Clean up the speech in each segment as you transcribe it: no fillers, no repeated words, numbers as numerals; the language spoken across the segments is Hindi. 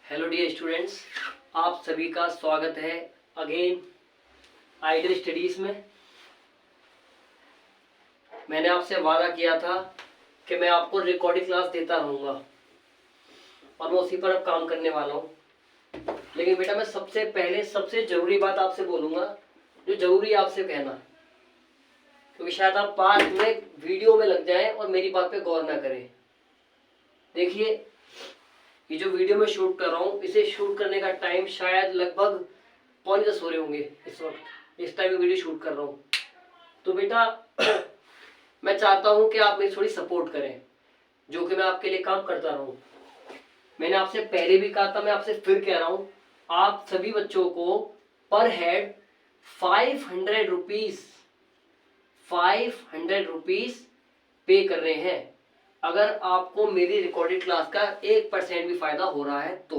हेलो डियर स्टूडेंट्स, आप सभी का स्वागत है अगेन आइडियल स्टडीज़ में। मैंने आपसे वादा किया था कि मैं आपको रिकॉर्डिंग क्लास देता रहूँगा और मैं उसी पर अब काम करने वाला हूँ। लेकिन बेटा, मैं सबसे पहले सबसे ज़रूरी बात आपसे बोलूँगा, जो ज़रूरी है आपसे कहना, क्योंकि शायद आप बाद में वीडियो में लग जाएं और मेरी बात पे गौर ना करें। देखिए, ये जो वीडियो में शूट कर रहा हूँ, इसे शूट करने का टाइम शायद लगभग 9:45 हो रहे होंगे इस वक्त, इस टाइम में वीडियो शूट कर रहा हूँ। तो बेटा मैं चाहता हूँ कि आप मेरी थोड़ी सपोर्ट करें, जो कि मैं आपके लिए काम करता रहूँ। मैंने आपसे पहले भी कहा था, मैं आपसे फिर कह रहा हूँ, आप सभी बच्चों को पर हेड 500 रुपीज़ पे कर रहे हैं अगर आपको मेरी रिकॉर्डेड क्लास का 1% भी फायदा हो रहा है तो।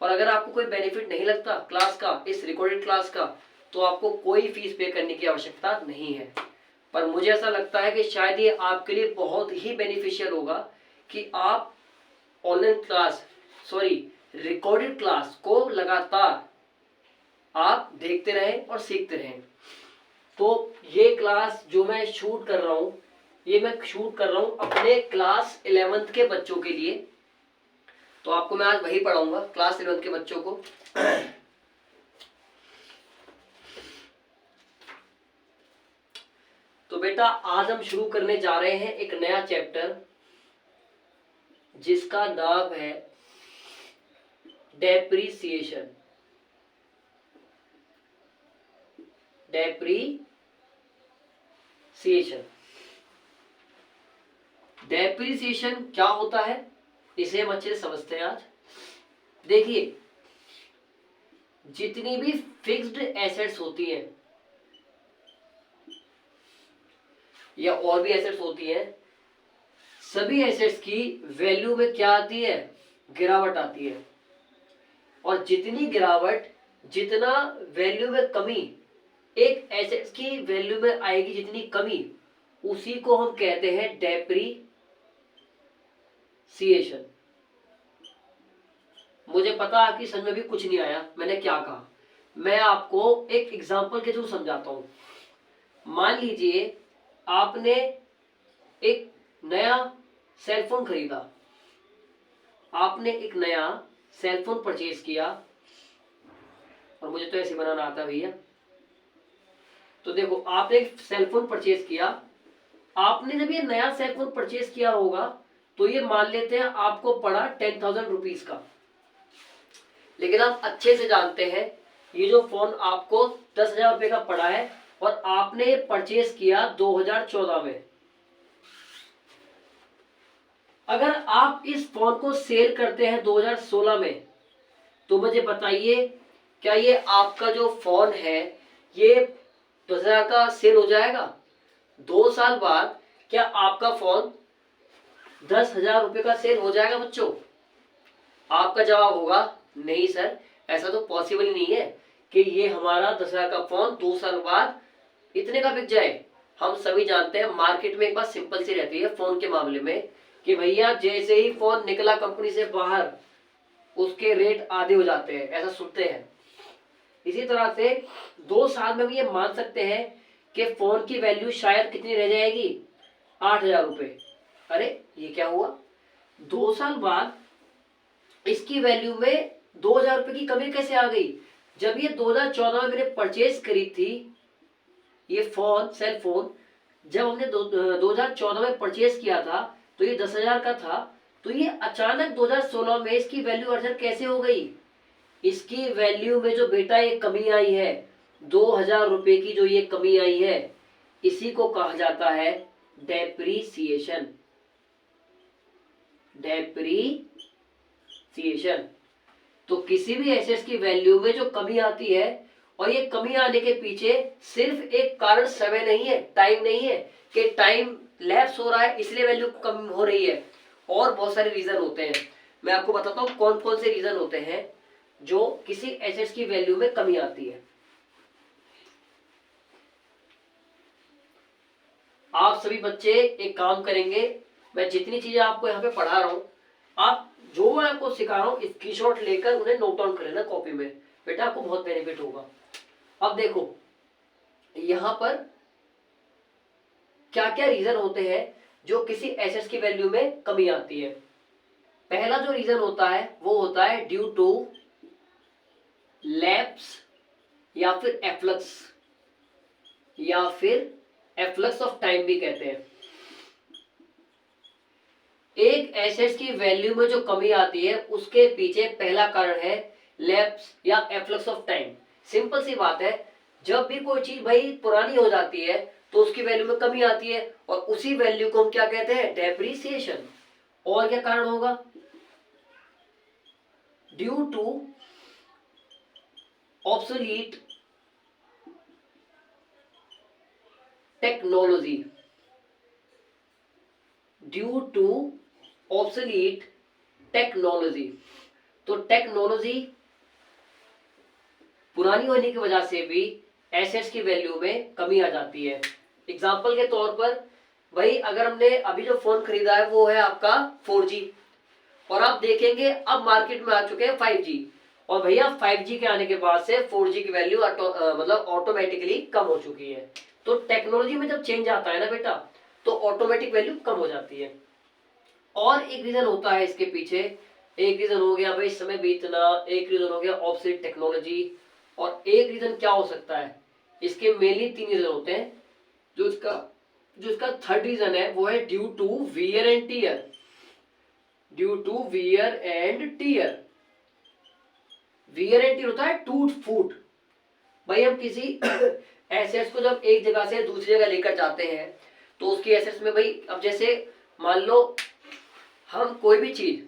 और अगर आपको कोई बेनिफिट नहीं लगता क्लास का, इस रिकॉर्डेड क्लास का, तो आपको कोई फीस पे करने की आवश्यकता नहीं है। पर मुझे ऐसा लगता है कि शायद ये आपके लिए बहुत ही बेनिफिशियल होगा कि आप ऑनलाइन क्लास रिकॉर्डेड क्लास को लगातार आप देखते रहें और सीखते रहें। तो ये क्लास जो मैं शूट कर रहा हूँ, ये मैं शूट कर रहा हूँ अपने क्लास 11th के बच्चों के लिए। तो आपको मैं आज वही पढ़ाऊंगा, क्लास 11th के बच्चों को। तो बेटा, आज हम शुरू करने जा रहे हैं एक नया चैप्टर, जिसका नाम है डेप्रीसिएशन। डेप्रीसिएशन क्या होता है, इसे हम अच्छे से समझते हैं आज। देखिए, जितनी भी फिक्स्ड एसेट्स होती हैं या और भी एसेट्स होती हैं, सभी एसेट्स की वैल्यू में क्या आती है? गिरावट आती है। और जितनी गिरावट, जितना वैल्यू में कमी एक एसेट्स की वैल्यू में आएगी, जितनी कमी, उसी को हम कहते हैं डेप्रीसिएशन। मुझे पता आपकी समझ में भी कुछ नहीं आया मैंने क्या कहा। मैं आपको एक एग्जांपल के थ्रू समझाता हूं। मान लीजिए आपने एक नया सेलफोन खरीदा, आपने एक नया सेलफोन परचेज किया, और मुझे तो ऐसे बनाना आता भैया। तो देखो, आपने एक सेलफोन परचेज किया। आपने जब ये नया सेलफोन परचेज किया होगा, तो ये मान लेते हैं आपको पड़ा 10,000 रुपीज का। लेकिन आप अच्छे से जानते हैं, ये जो फोन आपको 10,000 रुपए का पड़ा है, और आपने परचेज किया 2014 में। अगर आप इस फोन को सेल करते हैं 2016 में, तो मुझे बताइए, क्या ये आपका जो फोन है ये 10,000 का सेल हो जाएगा? 2 साल बाद क्या आपका फोन 10,000 रुपए का सेल हो जाएगा बच्चों? आपका जवाब होगा नहीं सर, ऐसा तो पॉसिबल नहीं है कि ये हमारा 10,000 का फोन 2 साल बाद इतने का बिक जाए। हम सभी जानते हैं, मार्केट में एक बात सिंपल सी रहती है फोन के मामले में, कि भैया जैसे ही फोन निकला कंपनी से बाहर, उसके रेट आधे हो जाते हैं, ऐसा सुनते हैं। इसी तरह से 2 साल में भी ये मान सकते हैं कि फोन की वैल्यू शायद कितनी रह जाएगी? 8,000 रुपए। अरे ये क्या हुआ? 2 साल बाद इसकी वैल्यू में 2,000 रुपए की कमी कैसे आ गई? जब ये 2014 में मैंने परचेज करी थी ये फोन, सेल फोन, जब हमने 2014 में परचेज किया था, तो ये 10,000 का था। तो ये अचानक 2016 में इसकी वैल्यू 8,000 कैसे हो गई? इसकी वैल्यू में जो बेटा ये कमी आई है, 2,000 रुपए की जो ये कमी आई है, इसी को कहा जाता है डेप्रीसिएशन। तो किसी भी एसेट्स की वैल्यू में जो कमी आती है, और ये कमी आने के पीछे सिर्फ एक कारण समय नहीं है, टाइम नहीं है कि टाइम लैप्स हो रहा है इसलिए वैल्यू कम हो रही है। और बहुत सारे रीजन होते हैं। मैं आपको बताता हूं कौन कौन से रीजन होते हैं जो किसी एसेट्स की वैल्यू में कमी आती है। आप सभी बच्चे एक काम करेंगे, मैं जितनी चीजें आपको यहाँ पे पढ़ा रहा हूं, आप जो मैं आपको सिखा रहा हूँ स्क्रीनशॉट लेकर उन्हें नोट डाउन कर लेना कॉपी में, बेटा आपको बहुत बेनिफिट होगा। अब देखो यहां पर क्या क्या रीजन होते हैं जो किसी एसेट्स की वैल्यू में कमी आती है। पहला जो रीजन होता है वो होता है ड्यू टू लैप्स या फिर एफ्लक्स, या फिर एफ्लक्स ऑफ टाइम भी कहते हैं। एक एसेट्स की वैल्यू में जो कमी आती है उसके पीछे पहला कारण है लैप्स या एफ्लक्स ऑफ टाइम। सिंपल सी बात है, जब भी कोई चीज भाई पुरानी हो जाती है तो उसकी वैल्यू में कमी आती है, और उसी वैल्यू को हम क्या कहते हैं, डेप्रिसिएशन। और क्या कारण होगा, due to obsolete technology, due to obsolete technology. तो टेक्नोलॉजी पुरानी होने की वजह से भी एसेट्स की वैल्यू में कमी आ जाती है। एग्जाम्पल के तौर पर भाई अगर हमने अभी जो फोन खरीदा है वो है आपका 4G, और आप देखेंगे अब मार्केट में आ चुके हैं 5G, और भैया 5G के आने के बाद से 4G की वैल्यू मतलब ऑटोमेटिकली कम हो चुकी है। तो टेक्नोलॉजी में जब चेंज आता है ना बेटा, तो ऑटोमेटिक वैल्यू कम हो जाती है। और एक रीजन होता है इसके पीछे, एक रीजन हो गया भाई समय बीतना, एक रीजन हो गया ऑब्सोलीट टेक्नोलॉजी, और एक रीजन क्या हो सकता है, इसके मेनली 3 रीजन होते हैं। जो इसका थर्ड रीजन है वो है due to wear and tear, due to wear and tear. Wear and tear होता है टूट फूट। भाई हम किसी एसेट्स को जब एक जगह से दूसरी जगह लेकर जाते हैं तो उसकी एसेट्स में भाई, अब जैसे मान लो हम कोई भी चीज,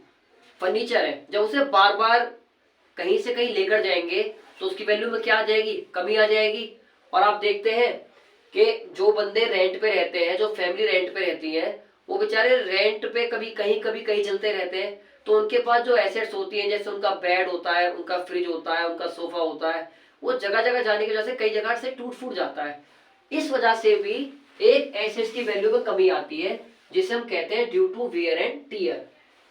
फर्नीचर है, जब उसे बार बार कहीं से कहीं लेकर जाएंगे तो उसकी वैल्यू में क्या आ जाएगी, कमी आ जाएगी। और आप देखते हैं कि जो बंदे रेंट पे रहते हैं, जो फैमिली रेंट पे रहती है, वो बेचारे रेंट पे कभी कहीं चलते रहते हैं, तो उनके पास जो एसेट्स होती हैं, जैसे उनका बेड होता है, उनका फ्रिज होता है, उनका सोफा होता है, वो जगह जगह जाने की वजह से कई जगह से टूट फूट जाता है। इस वजह से भी एक एसेट्स की वैल्यू में कमी आती है, जिसे हम कहते हैं due to wear and tear.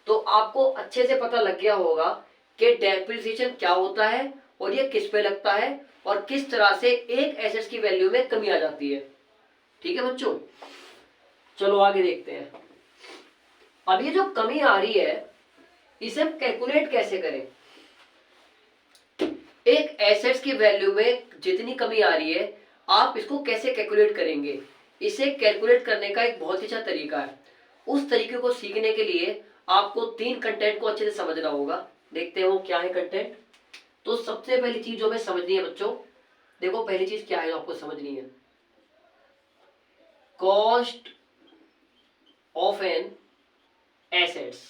तो आपको अच्छे से पता लग गया होगा कि डेप्रिसिएशन क्या होता है और ये किस पे लगता है और किस तरह से एक एसेट्स की वैल्यू में कमी आ जाती है। ठीक है बच्चों, चलो आगे देखते हैं। अब ये जो कमी आ रही है इसे हम कैलकुलेट कैसे करें। एक एसेट्स की वैल्यू में जितनी कमी आ रही है आप इसको कैसे कैलकुलेट करेंगे, इसे कैलकुलेट करने का एक बहुत ही अच्छा तरीका है। उस तरीके को सीखने के लिए आपको 3 कंटेंट को अच्छे से समझना होगा। देखते हैं वो क्या है कंटेंट। तो सबसे पहली चीज जो हमें समझनी है बच्चों, देखो पहली चीज क्या है आपको समझनी है, कॉस्ट ऑफ एन एसेट्स।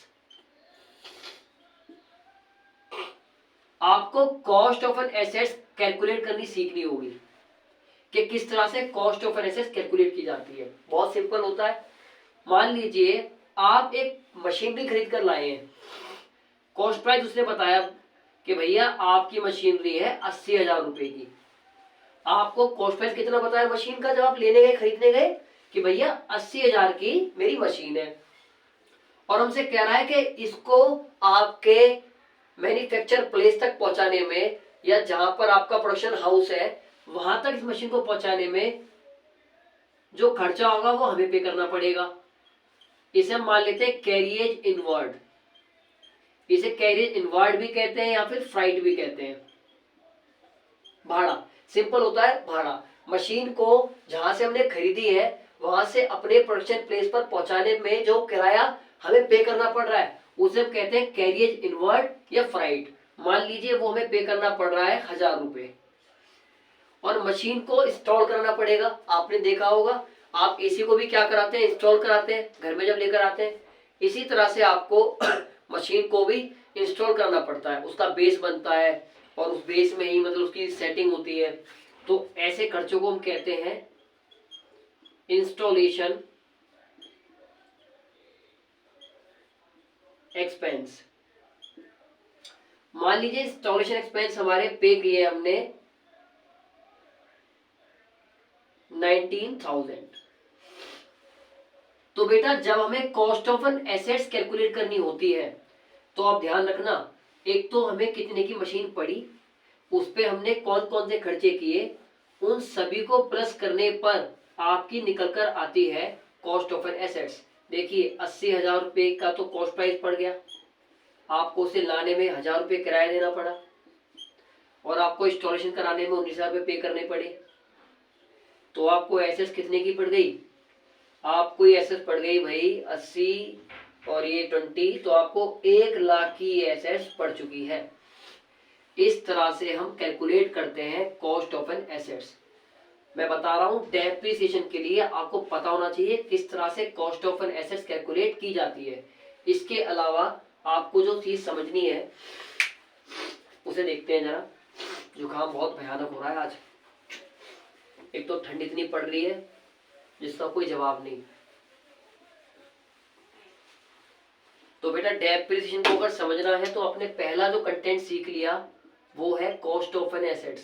आपको cost of an assets calculate करनी सीखनी होगी कि किस तरह से cost of an assets calculate की जाती है। बहुत सिंपल होता है। मान लीजिए आप एक मशीनरी खरीद कर लाए हैं, कॉस्ट प्राइस उसने बताया कि भैया आपकी मशीनरी है 80,000 रुपए की। आपको कॉस्ट प्राइस कितना बताया मशीन का जब आप लेने गए, खरीदने गए, कि भैया 80,000 की मेरी मशीन है, और हमसे कह रहा है कि इसको आपके मैन्युफैक्चर प्लेस तक पहुंचाने में, या जहां पर आपका प्रोडक्शन हाउस है वहां तक इस मशीन को पहुंचाने में जो खर्चा होगा वो हमें पे करना पड़ेगा। इसे हम मान लेते हैं कैरियज इनवर्ड। इसे कैरियज इनवर्ड भी कहते हैं या फिर फ्राइट भी कहते हैं। भाड़ा सिंपल होता है, भाड़ा। मशीन को जहां से हमने खरीदी है वहां से अपने प्रोडक्शन प्लेस पर पहुंचाने में जो किराया हमें पे करना पड़ रहा है उसे हम कहते हैं कैरियज इनवर्ड या फ्राइट। मान लीजिए वो हमें पे करना पड़ रहा है 1,000 रुपए, और मशीन को इंस्टॉल कराना पड़ेगा। आपने देखा होगा आप एसी को भी क्या कराते हैं, इंस्टॉल कराते हैं घर में जब लेकर आते हैं। इसी तरह से आपको मशीन को भी इंस्टॉल करना पड़ता है, उसका बेस बनता है और उस बेस में ही मतलब उसकी सेटिंग होती है। तो ऐसे खर्चों को हम कहते हैं इंस्टॉलेशन एक्सपेंस। मान लीजिए इंस्टॉलेशन एक्सपेंस हमारे पे किए हमने 19,000। तो बेटा जब हमें cost of an assets calculate करनी होती है तो आप ध्यान रखना, एक तो हमें कितने की मशीन पड़ी, उस पे हमने कौन कौन से खर्चे किए, उन सभी को प्लस करने पर आपकी निकल कर आती है कॉस्ट ऑफ एन एसेट्स। देखिए 80,000 रुपये का तो कॉस्ट प्राइस पड़ गया, आपको उसे लाने में 1,000 रुपये किराया देना पड़ा, और आपको इंस्टॉलेशन कराने में 19,000 रुपये पे करने पड़े। तो आपको एसेट्स कितने की पड़ गई, आपको ये एसेट्स पड़ गई भाई 80 और ये 20, तो आपको 1,00,000 की एसेट्स पड़ चुकी है। इस तरह से हम कैलकुलेट करते हैं कॉस्ट ऑफ एन एसेट्स। मैं बता रहा हूं डेप्रिसिएशन के लिए आपको पता होना चाहिए किस तरह से cost of an assets calculate की जाती है। इसके अलावा आपको जो चीज समझनी है उसे देखते हैं जरा। जुकाम बहुत भयानक हो रहा है आज, एक तो ठंड इतनी पड़ रही है जिसका कोई जवाब नहीं। तो बेटा डेप्रिसिएशन को अगर समझना है तो आपने पहला जो कंटेंट सीख लिया वो है cost of an assets,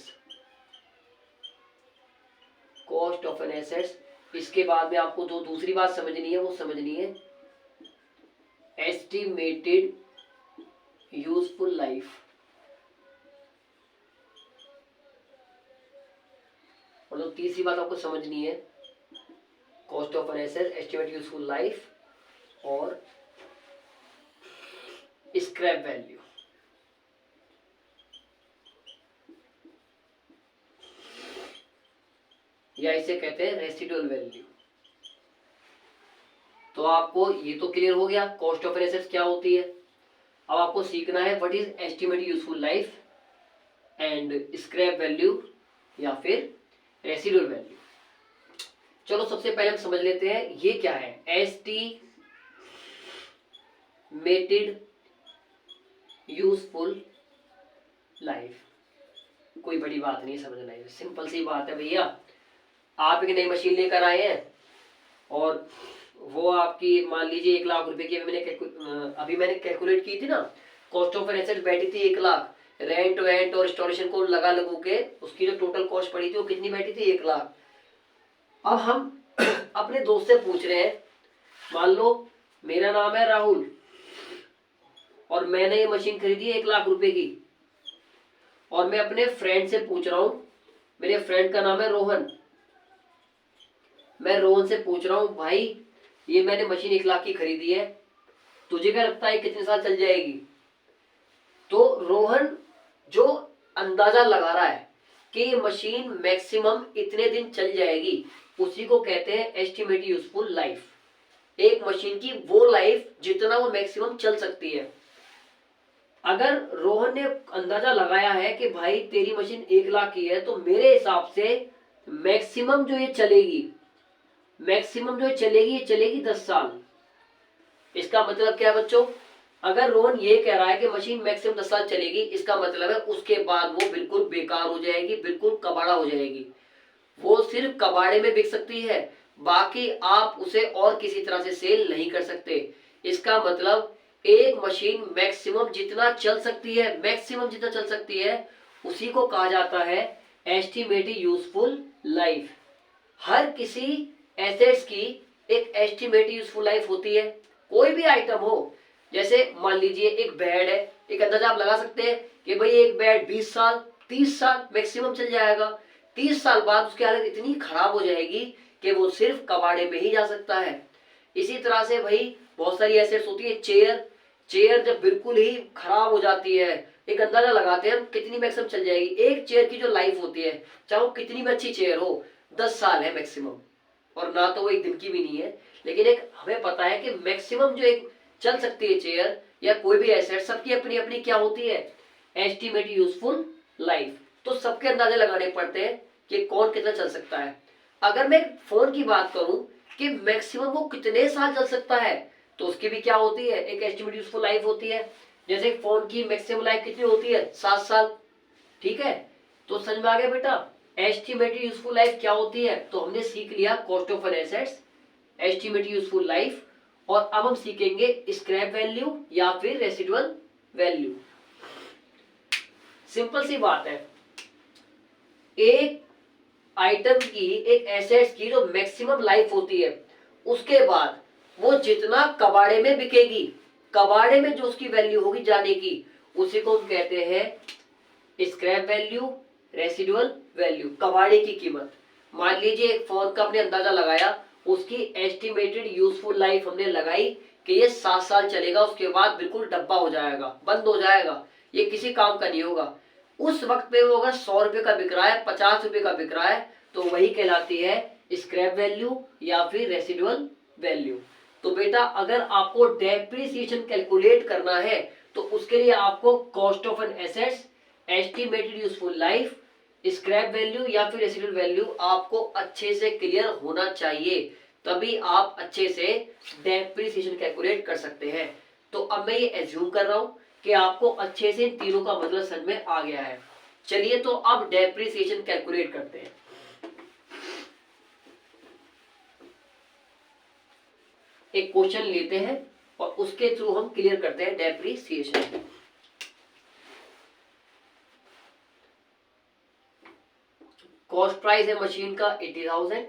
cost of an assets. इसके बाद में आपको जो दूसरी बात समझनी है वो समझनी है एस्टिमेटेड यूजफुल लाइफ। और जो तीसरी बात आपको समझनी है cost of an asset, estimated useful life और स्क्रैप वैल्यू। या इसे कहते हैं रेसिडुअल वैल्यू। तो आपको ये तो क्लियर हो गया कॉस्ट ऑफ एन एसेट्स क्या होती है। अब आपको सीखना है what is estimated useful life and scrap value या फिर रेसिडुअल वैल्यू। चलो सबसे पहले हम समझ लेते हैं ये क्या है एस्टिमेटेड यूजफुल लाइफ। कोई बड़ी बात नहीं समझना है, सिंपल सी बात है भैया। आप एक नई मशीन लेकर आए हैं और वो आपकी मान लीजिए 1,00,000 रुपए की अभी मैंने कैलकुलेट की थी ना, कॉस्ट ऑफ एन एसेट बैठी थी 1,00,000, रेंट वेंट और इंस्टॉलेशन को लगा लगू के उसकी जो टोटल कॉस्ट पड़ी थी वो कितनी बैठी थी 1,00,000। अब हम अपने दोस्त से पूछ रहे हैं, मान लो मेरा नाम है राहुल और मैंने ये मशीन खरीदी है 1,00,000 रुपए की, और मैं अपने फ्रेंड से पूछ रहा हूं, मेरे फ्रेंड का नाम है रोहन, मैं रोहन से पूछ रहा हूं भाई ये मैंने मशीन 1,00,000 की खरीदी है, तुझे क्या लगता है कितने साल चल जाएगी। तो रोहन जो अंदाजा लगा रहा है कि ये मशीन मैक्सिमम इतने दिन चल जाएगी, उसी को कहते हैं एस्टिमेटेड यूजफुल लाइफ। एक मशीन की वो लाइफ जितना वो मैक्सिमम चल सकती है। अगर रोहन ने अंदाजा लगाया है कि भाई तेरी मशीन 1,00,000 की है, तो मेरे हिसाब से मैक्सिमम जो ये चलेगी, ये चलेगी 10 साल। इसका मतलब क्या है बच्चों, अगर रोहन ये कह रहा है कि मशीन मैक्सिमम 10 साल चलेगी, इसका मतलब है उसके बाद वो बिल्कुल बेकार हो जाएगी, बिल्कुल कबाड़ा हो जाएगी। वो सिर्फ कबाड़े में बिक सकती है, बाकी आप उसे और किसी तरह से सेल नहीं कर सकते। इसका मतलब एक मशीन मैक्सिमम जितना चल सकती है, उसी को कहा जाता है एस्टिमेटेड यूजफुल लाइफ। हर किसी एसेट्स की एक एस्टिमेटेड यूजफुल लाइफ होती है। कोई भी आइटम हो, जैसे मान लीजिए एक बेड है, एक अंदाजा आप लगा सकते हैं कि भाई एक बेड 20 साल 30 साल मैक्सिमम चल जाएगा। 30 साल बाद उसकी हालत इतनी खराब हो जाएगी कि वो सिर्फ कबाड़े में ही जा सकता है। इसी तरह से भाई बहुत सारी एसेट्स होती है। चेयर जब बिल्कुल ही खराब हो जाती है, एक अंदाजा लगाते हैं हम कितनी मैक्सिमम चल जाएगी। एक चेयर की जो लाइफ होती है, चाहे वो कितनी भी अच्छी चेयर हो, 10 साल है मैक्सिमम, और ना तो वो एक दिन की भी नहीं है। लेकिन एक हमें पता है कि मैक्सिमम जो एक चल सकती है चेयर या कोई भी एसेट, सबकी अपनी अपनी क्या होती है एस्टिमेटेड यूजफुल लाइफ। तो सबके अंदाजे लगाने पड़ते हैं कि कौन कितना चल सकता है। अगर मैं फोन की बात करूं कि मैक्सिमम वो कितने साल चल सकता है, तो उसकी भी क्या होती है एक एस्टिमेटेड यूजफुल लाइफ होती है। जैसे फोन की मैक्सिमम लाइफ कितनी होती है 7 साल, ठीक है। तो समझ में आ गया बेटा एस्टिमेटेड यूजफुल लाइफ क्या होती है। तो हमने सीख लिया cost of an assets, estimated useful life, और अब हम सीखेंगे स्क्रैप वैल्यू या फिर रेसिडुअल वैल्यू। सिंपल सी बात है, एक आइटम की एक एसेट्स की जो मैक्सिमम लाइफ होती है, उसके बाद वो जितना कबाड़े में बिकेगी, कबाड़े में जो उसकी वैल्यू होगी जाने की, उसी को हम कहते हैं स्क्रैप वैल्यू, रेसिडुअल वैल्यू, कबाड़े की कीमत। मान लीजिए एक फोन का हमने अंदाजा लगाया, उसकी एस्टिमेटेड यूजफुल लाइफ हमने लगाई कि ये 7 साल चलेगा, उसके बाद बिल्कुल डब्बा हो जाएगा, बंद हो जाएगा, ये किसी काम का नहीं होगा। उस वक्त पे वो अगर 100 रुपए का बिक रहा है, 50 रुपए का बिक रहा है, तो वही कहलाती है स्क्रैप वैल्यू या फिर रेसिडुअल वैल्यू। तो बेटा अगर आपको डेप्रिसिएशन कैलकुलेट करना है तो उसके लिए आपको cost of an assets, estimated useful life, scrap value या फिर रेसिडुअल वैल्यू आपको अच्छे से क्लियर होना चाहिए, तभी आप अच्छे से डेप्रिसिएशन कैलकुलेट कर सकते हैं। तो अब मैं ये एज्यूम कर रहा हूं कि आपको अच्छे से इन तीनों का मतलब समझ में आ गया है। चलिए तो अब डेप्रिसिएशन कैलकुलेट करते हैं। एक क्वेश्चन लेते हैं और उसके थ्रू हम क्लियर करते हैं डेप्रिसिएशन। कॉस्ट प्राइस है मशीन का 80,000,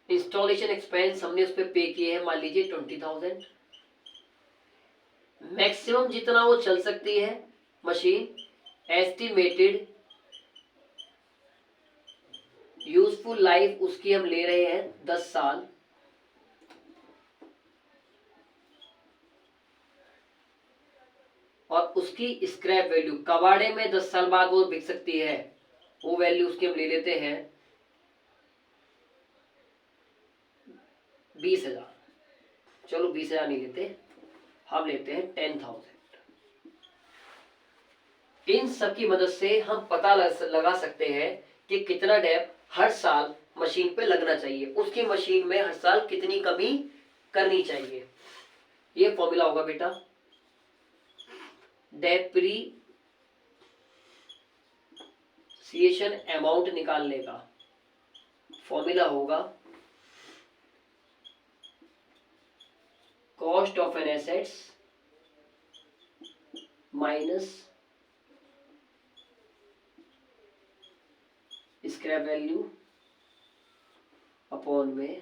इंस्टॉलेशन एक्सपेंस हमने उस पर पे किए हैं मान लीजिए 20,000। मैक्सिमम जितना वो चल सकती है मशीन, एस्टिमेटेड यूजफुल लाइफ उसकी हम ले रहे हैं 10 साल। और उसकी स्क्रैप वैल्यू, कबाड़े में 10 साल बाद वो बिक सकती है, वो वैल्यू उसकी हम ले लेते हैं 20,000। चलो 20,000 नहीं लेते, हम लेते हैं 10,000। इन सब की मदद से हम पता लगा सकते हैं कि कितना डेप हर साल मशीन पे लगना चाहिए, उसकी मशीन में हर साल कितनी कमी करनी चाहिए। ये फॉर्मूला होगा बेटा डेप्रिसिएशन अमाउंट निकालने का। फॉर्मूला होगा cost of an assets minus scrap value upon में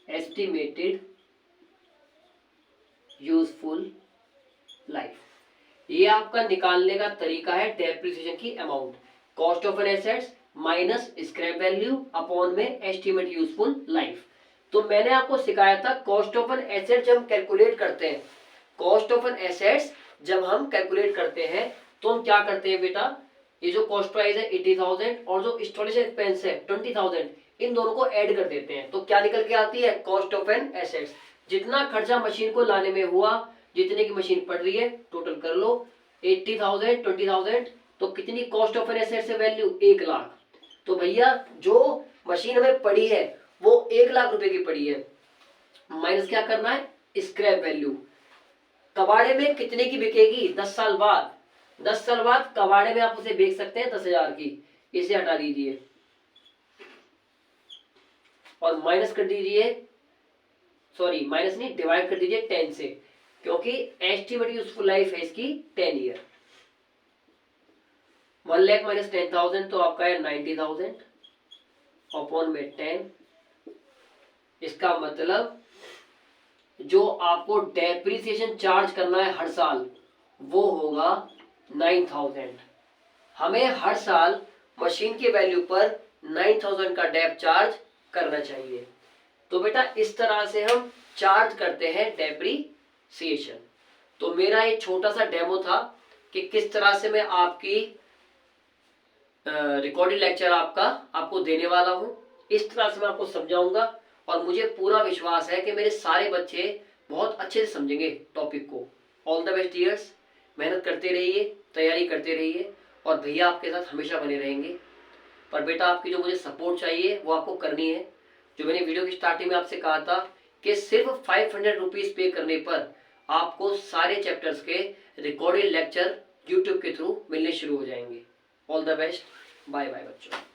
एस्टिमेटेड यूजफुल लाइफ। ये आपका निकालने का तरीका है डेप्रिसिएशन की amount. Cost of an assets minus scrap value upon में एस्टिमेट यूजफुल लाइफ। तो मैंने आपको सिखाया था कॉस्ट ऑफ एन एसेट जब हम कैलकुलेट करते हैं, कॉस्ट ऑफ एन एसेट्स जब हम कैलकुलेट करते हैं तो हम क्या करते हैं बेटा, ये जो कॉस्ट प्राइस है 80,000 और जो इंस्टॉलेशन एक्सपेंस है 20,000, इन दोनों को ऐड कर देते हैं तो क्या निकल के आती है कॉस्ट ऑफ एन एसेट्स। जितना खर्चा मशीन को लाने में हुआ, जितने की मशीन पड़ रही है, टोटल कर लो 80,000 20,000, तो कितनी कॉस्ट ऑफ एन एसेट्स है वैल्यू 1 लाख। तो भैया जो मशीन हमें पड़ी है वो 1 लाख रुपए की पड़ी है, माइनस क्या करना है स्क्रैप वैल्यू। कबाड़े में कितने की बिकेगी 10 साल बाद, 10 साल बाद कबाड़े में आप उसे बेच सकते हैं 10,000 की, इसे हटा दीजिए और माइनस कर दीजिए, सॉरी माइनस नहीं डिवाइड कर दीजिए 10 से, क्योंकि एस्टिमेट यूजफुल लाइफ है इसकी 10 ईयर। 1 लाख माइनस 10,000 तो आपका है 90,000 अपॉन में 10। इसका मतलब जो आपको डेप्रिसिएशन चार्ज करना है हर साल वो होगा 9,000। हमें हर साल मशीन की वैल्यू पर 9,000 का डेप चार्ज करना चाहिए। तो बेटा इस तरह से हम चार्ज करते हैं डेप्रिसिएशन। तो मेरा एक छोटा सा डेमो था कि किस तरह से मैं आपकी रिकॉर्डेड लेक्चर आपको देने वाला हूं, इस तरह से मैं आपको समझाऊंगा और मुझे पूरा विश्वास है कि मेरे सारे बच्चे बहुत अच्छे से समझेंगे टॉपिक को। ऑल द बेस्ट डियर्स, मेहनत करते रहिए, तैयारी करते रहिए और भैया आपके साथ हमेशा बने रहेंगे। पर बेटा आपकी जो मुझे सपोर्ट चाहिए वो आपको करनी है। जो मैंने वीडियो की स्टार्टिंग में आपसे कहा था कि सिर्फ 500 रुपीज पे करने पर आपको सारे चैप्टर्स के रिकॉर्डेड लेक्चर यूट्यूब के थ्रू मिलने शुरू हो जाएंगे। All the best, bye bye बच्चों।